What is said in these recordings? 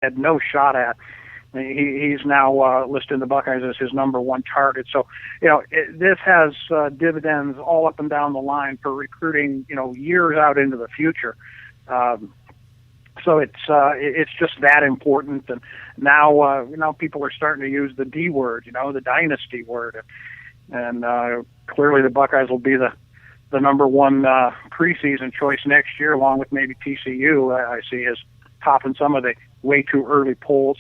had no shot at. He's now listed in the Buckeyes as his number one target. So, this has dividends all up and down the line for recruiting, years out into the future. So it's just that important. And now people are starting to use the D word, the dynasty word. And clearly the Buckeyes will be the number one preseason choice next year, along with maybe TCU. I see as top in some of the way too early polls.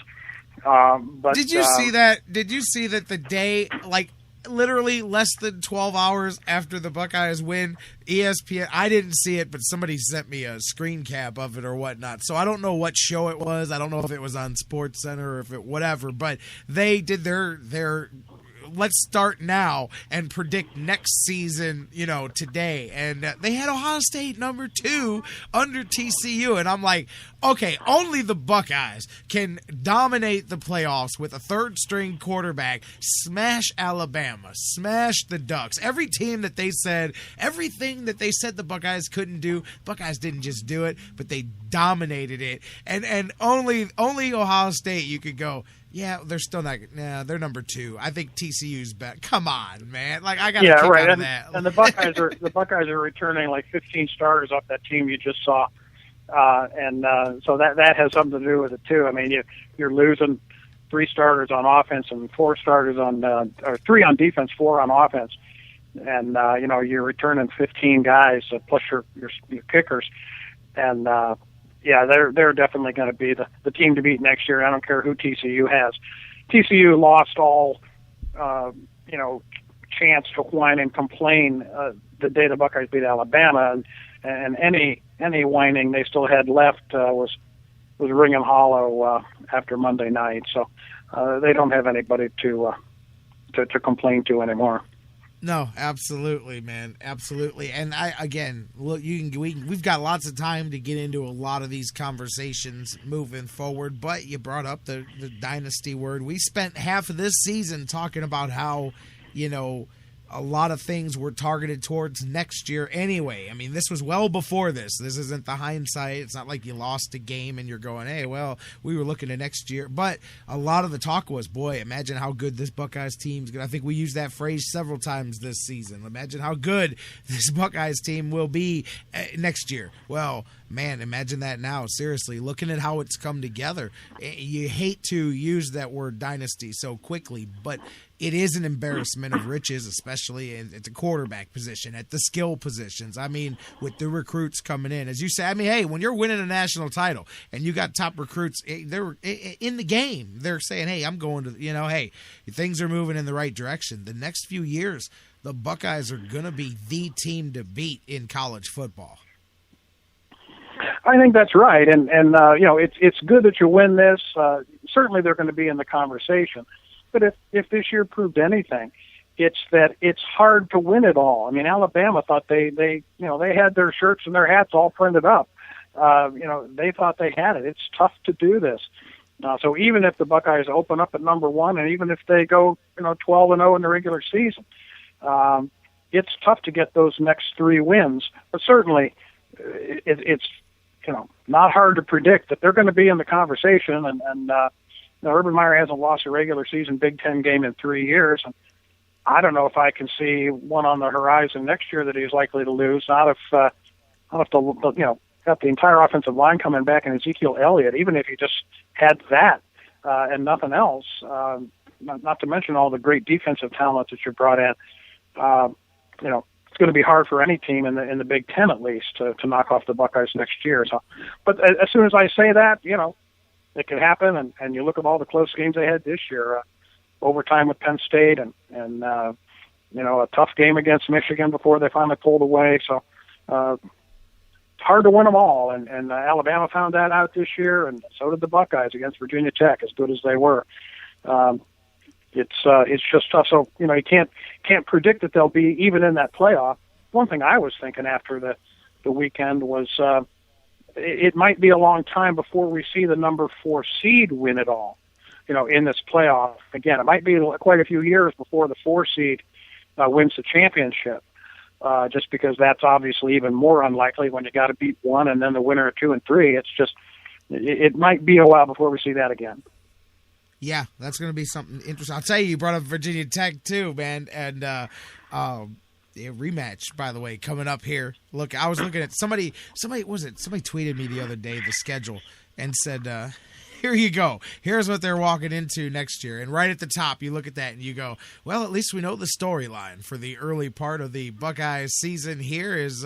But did you see that? Did you see that the day, like literally less than 12 hours after the Buckeyes win, ESPN? I didn't see it, but somebody sent me a screen cap of it or whatnot. So I don't know what show it was. I don't know if it was on Sports Center or if it whatever. But they did their let's start now and predict next season, today. And they had Ohio State number 2 under TCU. And I'm like, okay, only the Buckeyes can dominate the playoffs with a third-string quarterback, smash Alabama, smash the Ducks. Everything that they said the Buckeyes couldn't do, Buckeyes didn't just do it, but they dominated it. And only Ohio State you could go, yeah, they're still not. Nah, they're number 2. I think TCU's better. Come on, man! Like I got to kick out of that. And the Buckeyes are returning like 15 starters off that team you just saw, so that has something to do with it too. I mean, you're losing 3 starters on offense and 4 starters or 3 on defense, 4 on offense, and you're returning 15 guys plus your kickers, and. Yeah, they're definitely going to be the team to beat next year. I don't care who TCU has. TCU lost all, chance to whine and complain the day the Buckeyes beat Alabama, and any whining they still had left was ringing hollow after Monday night. So they don't have anybody to complain to anymore. No, absolutely, man, absolutely. And we've got lots of time to get into a lot of these conversations moving forward. But you brought up the dynasty word. We spent half of this season talking about how, a lot of things were targeted towards next year anyway. I mean, this was well before this. This isn't the hindsight. It's not like you lost a game and you're going, hey, well, we were looking at next year. But a lot of the talk was, boy, imagine how good this Buckeyes team's going to. I think we used that phrase several times this season. Imagine how good this Buckeyes team will be next year. Well, man, imagine that now. Seriously, looking at how it's come together. You hate to use that word dynasty so quickly, but it is an embarrassment of riches, especially at the quarterback position, at the skill positions. I mean, with the recruits coming in. As you say, hey, when you're winning a national title and you got top recruits, they're in the game. They're saying, hey, I'm going to, hey, things are moving in the right direction. The next few years, the Buckeyes are going to be the team to beat in college football. I think that's right. And it's good that you win this. Certainly they're going to be in the conversation. But if this year proved anything, it's that it's hard to win it all. I mean, Alabama thought they had their shirts and their hats all printed up. They thought they had it. It's tough to do this. So even if the Buckeyes open up at number 1, and even if they go 12-0 in the regular season, it's tough to get those next 3 wins. But certainly, it's not hard to predict that they're going to be in the conversation. And Urban Meyer hasn't lost a regular season Big Ten game in 3 years. And I don't know if I can see one on the horizon next year that he's likely to lose. Not if got the entire offensive line coming back and Ezekiel Elliott. Even if you just had that and nothing else, not to mention all the great defensive talent that you brought in, it's going to be hard for any team in the Big Ten at least to knock off the Buckeyes next year. So, but as soon as I say that, it could happen, and you look at all the close games they had this year, overtime with Penn State, and a tough game against Michigan before they finally pulled away. So it's hard to win them all, and Alabama found that out this year, and so did the Buckeyes against Virginia Tech, as good as they were. It's just tough. So you can't predict that they'll be even in that playoff. One thing I was thinking after the weekend was. It might be a long time before we see the number 4 seed win it all, in this playoff. Again, it might be quite a few years before the 4 seed wins the championship, just because that's obviously even more unlikely when you got to beat 1 and then the winner of 2 and 3. It's just it might be a while before we see that again. Yeah, that's going to be something interesting. I'll tell you brought up Virginia Tech too, man, and a rematch, by the way, coming up here. Look, I was looking at somebody tweeted me the other day the schedule and said, here you go. Here's what they're walking into next year. And right at the top, you look at that and you go, well, at least we know the storyline for the early part of the Buckeyes season here is,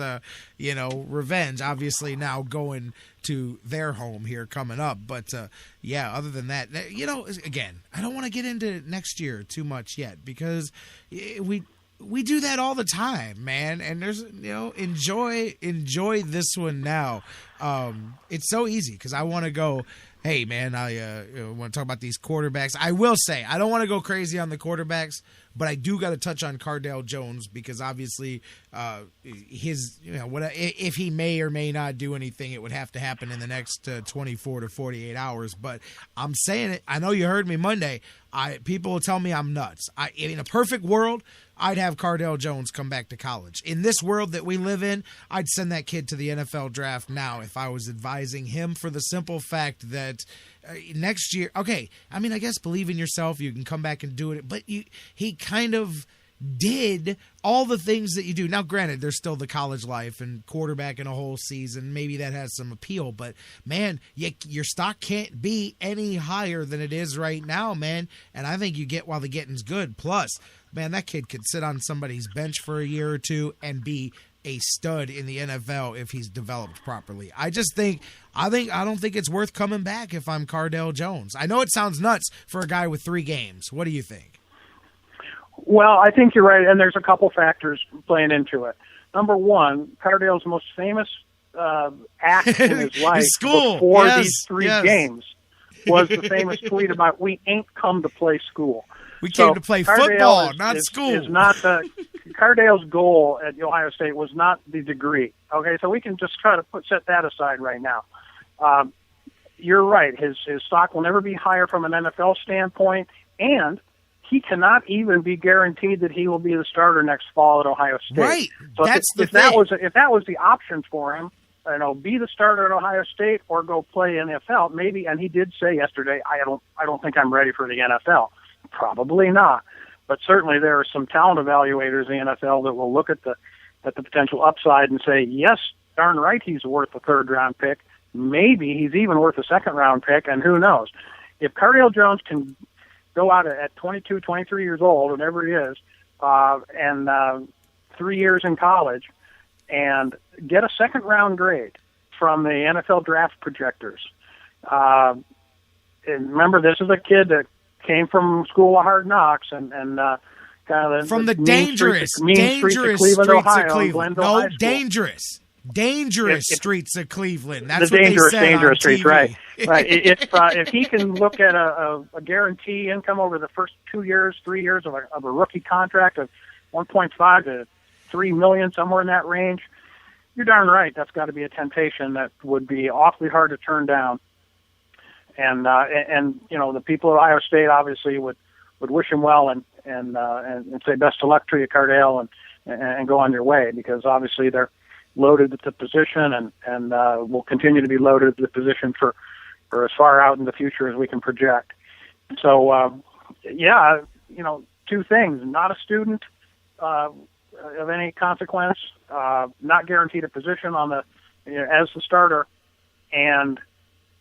revenge. Obviously now going to their home here coming up. But, other than that, again, I don't want to get into next year too much yet because we do that all the time, man. And there's, enjoy this one now. It's so easy because I want to go, hey, man, I want to talk about these quarterbacks. I will say, I don't want to go crazy on the quarterbacks, but I do got to touch on Cardale Jones because obviously if he may or may not do anything, it would have to happen in the next 24 to 48 hours. But I'm saying it. I know you heard me Monday. People will tell me I'm nuts. In a perfect world, I'd have Cardale Jones come back to college. In this world that we live in, I'd send that kid to the NFL draft now if I was advising him for the simple fact that next year, okay, I mean, I guess believe in yourself, you can come back and do it, but he kind of did all the things that you do. Now, granted, there's still the college life and quarterback in a whole season. Maybe that has some appeal, but man, your stock can't be any higher than it is right now, man. And I think you get while the getting's good. Plus, man, that kid could sit on somebody's bench for a year or two and be a stud in the NFL if he's developed properly. I don't think it's worth coming back if I'm Cardale Jones. I know it sounds nuts for a guy with 3 games. What do you think? Well, I think you're right, and there's a couple factors playing into it. Number one, Cardale's most famous act in his life before these 3 games was the famous tweet about, "We ain't come to play school. We came to play football, not school." Cardale's goal at Ohio State was not the degree. Okay, so we can just try to set that aside right now. You're right. His stock will never be higher from an NFL standpoint, and he cannot even be guaranteed that he will be the starter next fall at Ohio State. Right. So That's if that was the option for him, be the starter at Ohio State or go play NFL, maybe. And he did say yesterday, I don't think I'm ready for the NFL. Probably not. But certainly there are some talent evaluators in the NFL that will look at the potential upside and say, yes, darn right, he's worth a 3rd-round pick. Maybe he's even worth a 2nd-round pick, and who knows? If Cardale Jones can go out at 22, 23 years old, whatever he is, and 3 years in college, and get a 2nd-round grade from the NFL draft projectors. And remember, this is a kid that came from School of Hard Knocks and kind of from the dangerous streets of Cleveland. No, dangerous streets of Cleveland. That's the what dangerous streets, TV. right? Right. If he can look at a guarantee income over the first 2 years, 3 years of a rookie contract of $1.5 to $3 million, somewhere in that range, you're darn right. That's got to be a temptation that would be awfully hard to turn down. And the people at Ohio State obviously would wish him well and say best of luck to you, Cardale, and go on your way, because obviously they're loaded at the position and will continue to be loaded at the position for as far out in the future as we can project. So, 2 things: not a student of any consequence, not guaranteed a position on as the starter, and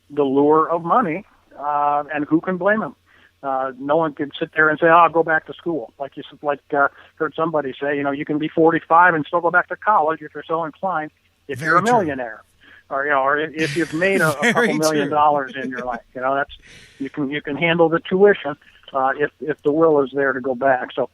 the lure of money, and who can blame him? No one can sit there and say, I'll go back to school. Heard somebody say, you can be 45 and still go back to college if you're so inclined, if you're a millionaire. Or if you've made a couple $1 million in your life. That's you can handle the tuition if the will is there to go back. So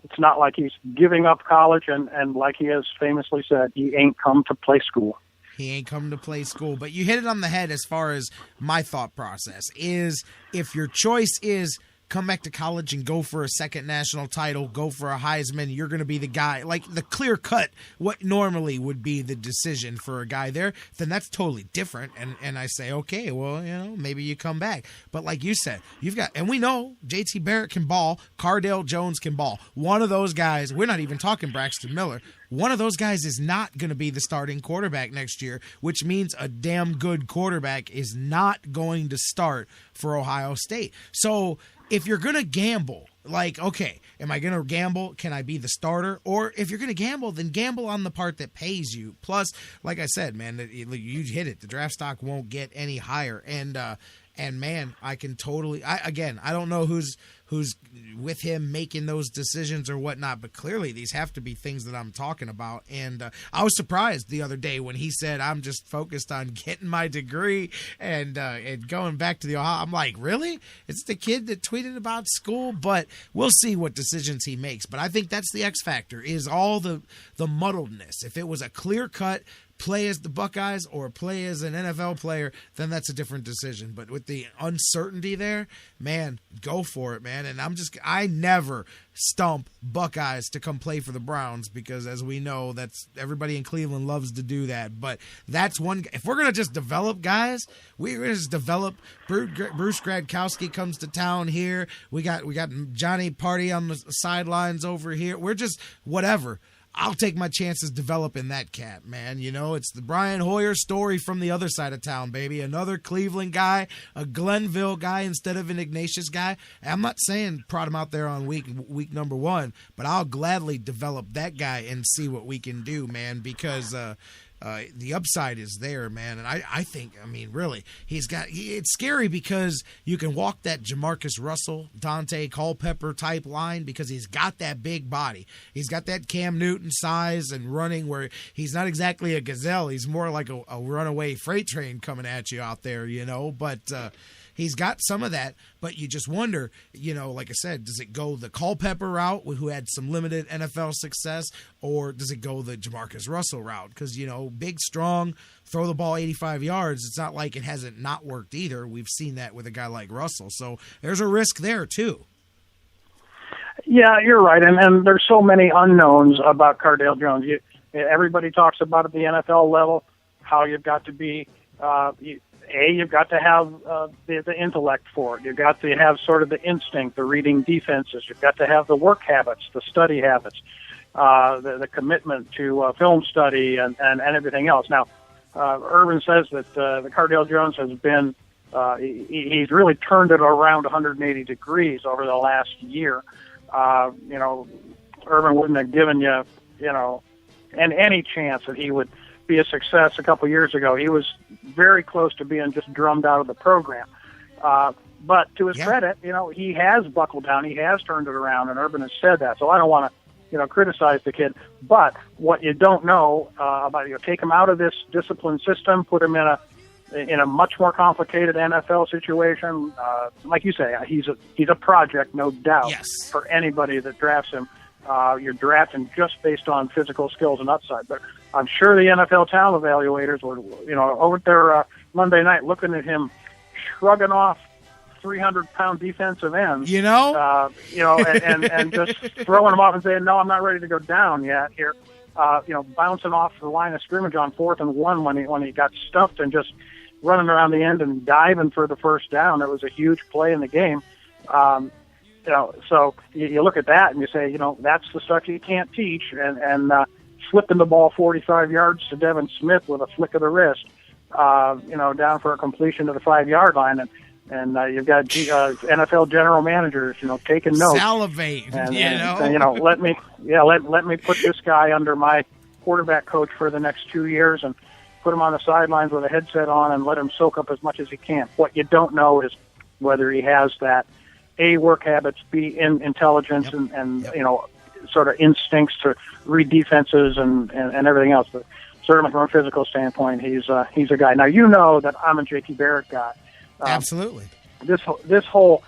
it's not like he's giving up college, and like he has famously said, he ain't come to play school. He ain't come to play school. But you hit it on the head as far as my thought process is, if your choice is come back to college and go for a second national title, go for a Heisman, you're going to be the guy, like the clear cut, what normally would be the decision for a guy there, then that's totally different. And I say, okay, well, maybe you come back. But like you said, you've got, and we know JT Barrett can ball, Cardale Jones can ball. One of those guys, we're not even talking Braxton Miller. One of those guys is not going to be the starting quarterback next year, which means a damn good quarterback is not going to start for Ohio State. So if you're going to gamble, like, okay, am I going to gamble? Can I be the starter? Or if you're going to gamble, then gamble on the part that pays you. Plus, like I said, man, you hit it. The draft stock won't get any higher. And man, I can totally. I don't know who's with him making those decisions or whatnot, but clearly these have to be things that I'm talking about. And I was surprised the other day when he said, "I'm just focused on getting my degree and going back to the Ohio." I'm like, really? It's the kid that tweeted about school, but we'll see what decisions he makes. But I think that's the X factor, is all the muddledness. If it was a clear cut, play as the Buckeyes or play as an NFL player, then that's a different decision. But with the uncertainty there, man, go for it, man. And I never stump Buckeyes to come play for the Browns, because as we know, that's everybody in Cleveland loves to do that. But that's one. If we're going to just develop guys, we're going to just develop. Bruce Gradkowski comes to town here. We got Johnny Party on the sidelines over here. We're just whatever. I'll take my chances developing that cat, man. It's the Brian Hoyer story from the other side of town, baby. Another Cleveland guy, a Glenville guy instead of an Ignatius guy. I'm not saying prod him out there on week number 1, but I'll gladly develop that guy and see what we can do, man, because the upside is there, man. And I think, really, it's scary because you can walk that Jamarcus Russell, Dante Culpepper type line because he's got that big body. He's got that Cam Newton size and running where he's not exactly a gazelle. He's more like a runaway freight train coming at you out there, but he's got some of that, but you just wonder, like I said, does it go the Culpepper route, who had some limited NFL success, or does it go the Jamarcus Russell route? Because, big, strong, throw the ball 85 yards. It's not like it hasn't not worked either. We've seen that with a guy like Russell. So there's a risk there, too. Yeah, you're right. And there's so many unknowns about Cardale Jones. Everybody talks about at the NFL level how you've got to be you've got to have the intellect for it. You've got to have sort of the instinct, the reading defenses. You've got to have the work habits, the study habits, the commitment to film study and everything else. Now, Urban says that the Cardale Jones has been he's really turned it around 180 degrees over the last year. Urban wouldn't have given you, any chance that he would be a success a couple years ago. He was very close to being just drummed out of the program. But to his credit, he has buckled down. He has turned it around, and Urban has said that. So I don't want to, criticize the kid. But what you don't know about, take him out of this discipline system, put him in a much more complicated NFL situation. Like you say, he's a project, no doubt, for anybody that drafts him. You're drafting just based on physical skills and upside. But I'm sure the NFL talent evaluators were, over there Monday night looking at him shrugging off 300-pound defensive ends, and just throwing him off and saying, no, I'm not ready to go down yet here. Bouncing off the line of scrimmage on 4th and 1 when he got stuffed and just running around the end and diving for the first down. It was a huge play in the game. So you look at that and you say, that's the stuff you can't teach. And flipping the ball 45 yards to Devin Smith with a flick of the wrist, down for a completion to the 5-yard line. And you've got NFL general managers, taking notes. Salivate, and let me put this guy under my quarterback coach for the next 2 years and put him on the sidelines with a headset on and let him soak up as much as he can. What you don't know is whether he has that A, work habits, B, intelligence, and sort of instincts to read defenses and everything else. But certainly from a physical standpoint, he's a guy. Now, that I'm a JT Barrett guy. Absolutely. This whole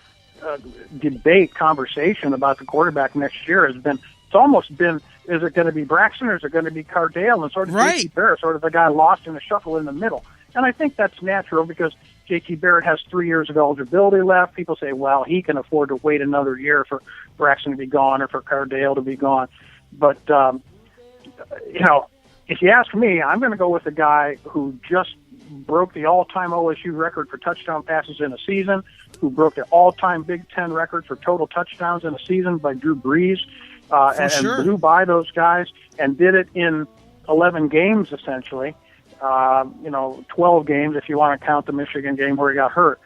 debate, conversation about the quarterback next year it's almost been, is it going to be Braxton or is it going to be Cardale? And sort of JT Barrett, sort of the guy lost in the shuffle in the middle. And I think that's natural because J.T. Barrett has 3 years of eligibility left. People say, well, he can afford to wait another year for Braxton to be gone or for Cardale to be gone. But, if you ask me, I'm going to go with the guy who just broke the all-time OSU record for touchdown passes in a season, who broke the all-time Big Ten record for total touchdowns in a season by Drew Brees, and blew by those guys and did it in 11 games, essentially. 12 games if you want to count the Michigan game where he got hurt.